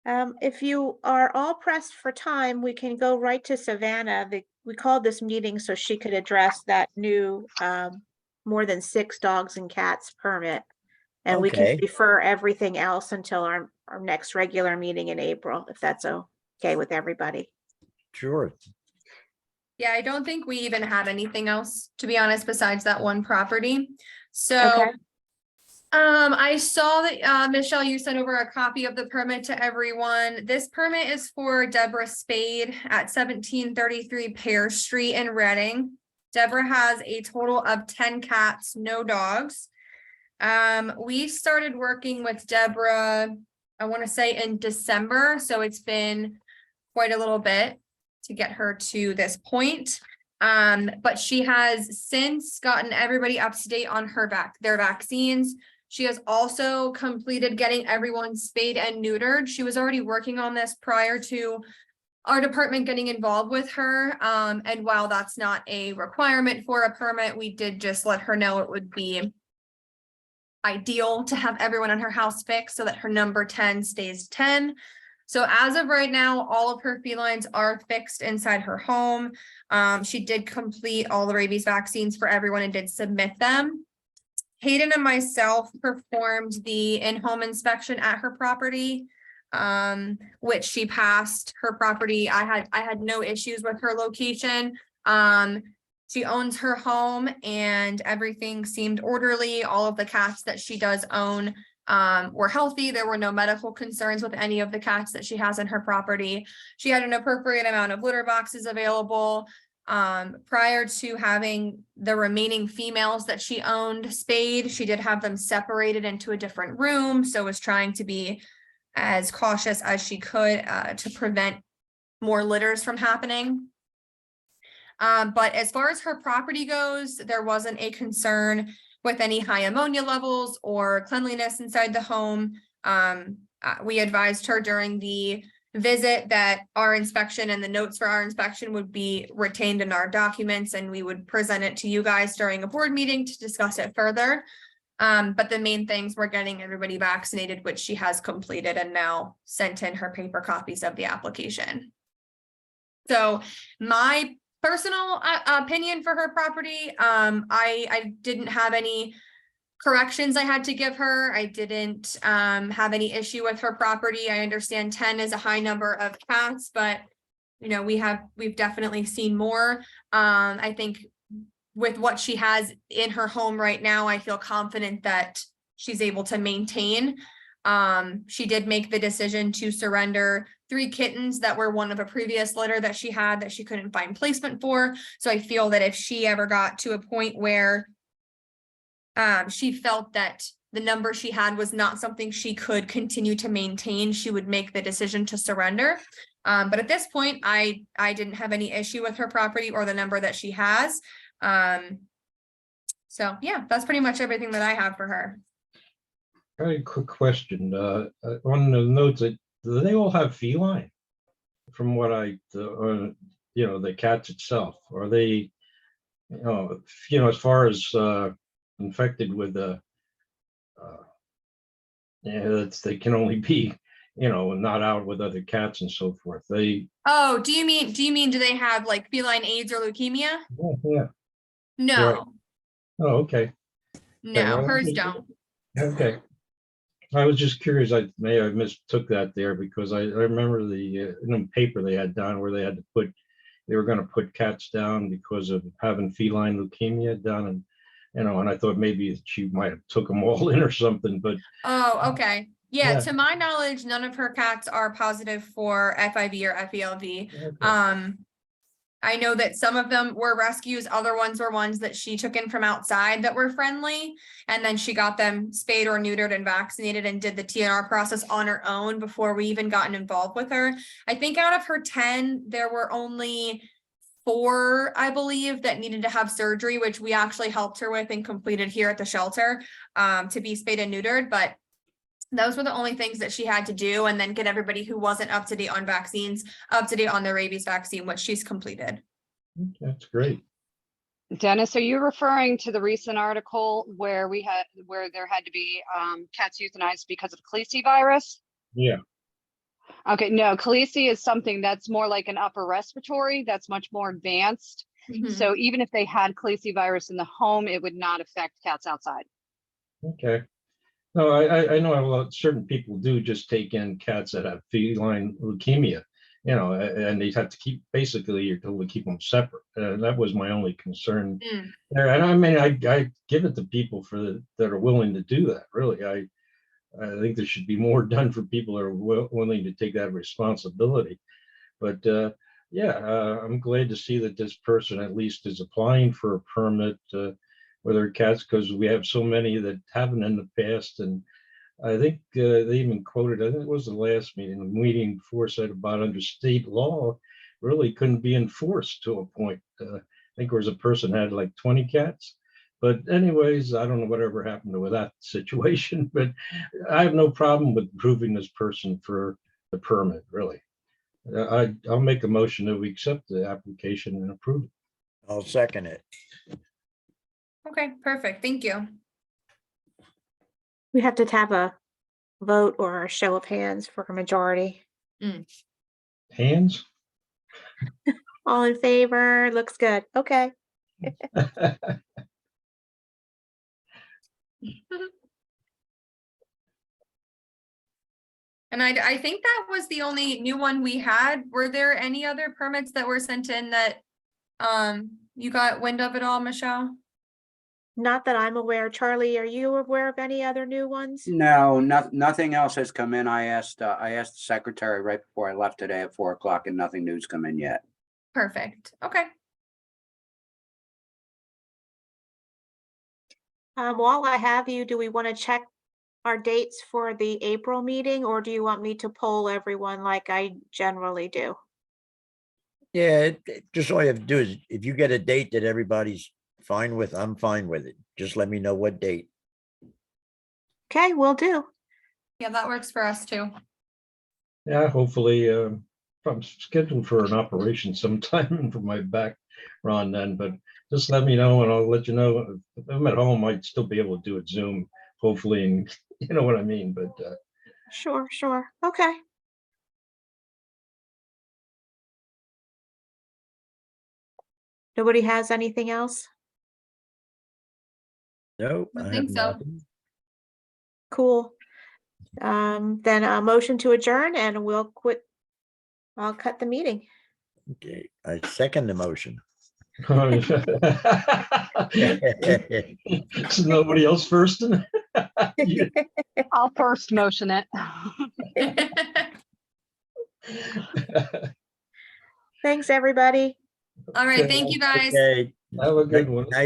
If you are all pressed for time, we can go right to Savannah. We called this meeting so she could address that new more than 6 dogs and cats permit. And we can Okay, defer everything else until our next regular meeting in April, if that's okay with everybody. sure. Yeah, I don't think we even had anything else, to be honest, besides that one property. So, Okay. I saw that, Michelle, you sent over a copy of the permit to everyone. This permit is for Deborah Spade at 1733 Pear Street in Reading. Deborah has a total of 10 cats, no dogs. We started working with Deborah, I want to say in December, so it's been quite a little bit to get her to this point. But she has since gotten everybody up to date on their vaccines. She has also completed getting everyone spayed and neutered. She was already working on this prior to our department getting involved with her. And while that's not a requirement for a permit, we did just let her know it would be ideal to have everyone in her house fixed so that her number 10 stays 10. So as of right now, all of her felines are fixed inside her home. She did complete all the rabies vaccines for everyone and did submit them. Hayden and myself performed the in-home inspection at her property, which she passed. Her property, I had no issues with her location. She owns her home and everything seemed orderly. All of the cats that she does own were healthy. There were no medical concerns with any of the cats that she has in her property. She had an appropriate amount of litter boxes available. Prior to having the remaining females that she owned spayed, she did have them separated into a different room. So was trying to be as cautious as she could to prevent more litters from happening. But as far as her property goes, there wasn't a concern with any high ammonia levels or cleanliness inside the home. We advised her during the visit that our inspection and the notes for our inspection would be retained in our documents and we would present it to you guys during a board meeting to discuss it further. But the main things were getting everybody vaccinated, which she has completed and now sent in her paper copies of the application. So my personal opinion for her property, I didn't have any corrections I had to give her. I didn't have any issue with her property. I understand 10 is a high number of cats, but you know, we've definitely seen more. I think with what she has in her home right now, I feel confident that she's able to maintain. She did make the decision to surrender 3 kittens that were one of a previous litter that she had that she couldn't find placement for. So I feel that if she ever got to a point where she felt that the number she had was not something she could continue to maintain, she would make the decision to surrender. But at this point, I didn't have any issue with her property or the number that she has. So yeah, that's pretty much everything that I have for her. Very quick question. On the notes, do they all have feline? From what the cats itself, are they, as far as infected with they can only be, not out with other cats and so forth. Oh, do you mean do they have like feline AIDS or leukemia? Yeah. No, Right. Oh, okay. no, Well, hers don't. Okay. I was just curious. I mistook that there because I remember in the paper they had down where they were going to put cats down because of having feline leukemia down, and I thought maybe she might have took them all in or something. But Oh, okay. Yeah, Yeah. to my knowledge, none of her cats are positive for FIV or FELV. okay. I know that some of them were rescues, other ones were ones that she took in from outside that were friendly, and then she got them spayed or neutered and vaccinated and did the TNR process on her own before we even gotten involved with her. I think out of her 10, there were only 4, I believe, that needed to have surgery, which we actually helped her with and completed here at the shelter to be spayed and neutered. But those were the only things that she had to do, and then get everybody who wasn't up to date on vaccines up to date on the rabies vaccine, which she's completed. That's great. Dennis, are you referring to the recent article where there had to be cats euthanized because of Clece virus? Yeah. Okay, no, Khaleesi is something that's more like an upper respiratory, that's much more advanced. Mhm. So even if they had Khaleesi virus in the home, it would not affect cats outside. Okay. No, I know a lot, certain people do just take in cats that have feline leukemia, and they have to keep, basically, you're told to keep them separate. That was my only concern Mm. there. And I mean, I give it to people that are willing to do that, really. I think there should be more done for people that are willing to take that responsibility. But yeah, I'm glad to see that this person at least is applying for a permit with their cats, because we have so many that haven't in the past. And I think they even quoted, I think it was the last meeting, the meeting before, said about under state law, really couldn't be enforced to a point. I think there was a person had like 20 cats. But anyways, I don't know whatever happened with that situation, but I have no problem with approving this person for the permit, really. I'll make a motion that we accept the application and approve it. I'll second it. Okay, perfect. Thank you. We have to have a vote or a show of hands for a majority. Hands? All in favor? Looks good. Okay. And I think that was the only new one we had. Were there any other permits that were sent in that you got wind of at all, Michelle? Not that I'm aware. Charlie, are you aware of any other new ones? No, nothing else has come in. I asked the secretary right before I left today at 4 o'clock, and nothing new's come in yet. Perfect. Okay. While I have you, do we want to check our dates for the April meeting, or do you want me to poll everyone like I generally do? Yeah, just all you have to do is, if you get a date that everybody's fine with, I'm fine with it. Just let me know what date. Okay, will do. Yeah, that works for us too. Yeah, hopefully, I'm scheduled for an operation sometime for my back, Ron, then, but just let me know and I'll let you know. If I'm at home, I'd still be able to do it Zoom, hopefully, and you know what I mean, but Sure. Okay. Nobody has anything else? Nope. I I think have so. nothing. Cool. Then a motion to adjourn and we'll quit. I'll cut the meeting. Okay, I second the motion. So nobody else first? You- I'll first motion it. Thanks, everybody. All right, thank you guys. Okay. Have a good one. Night.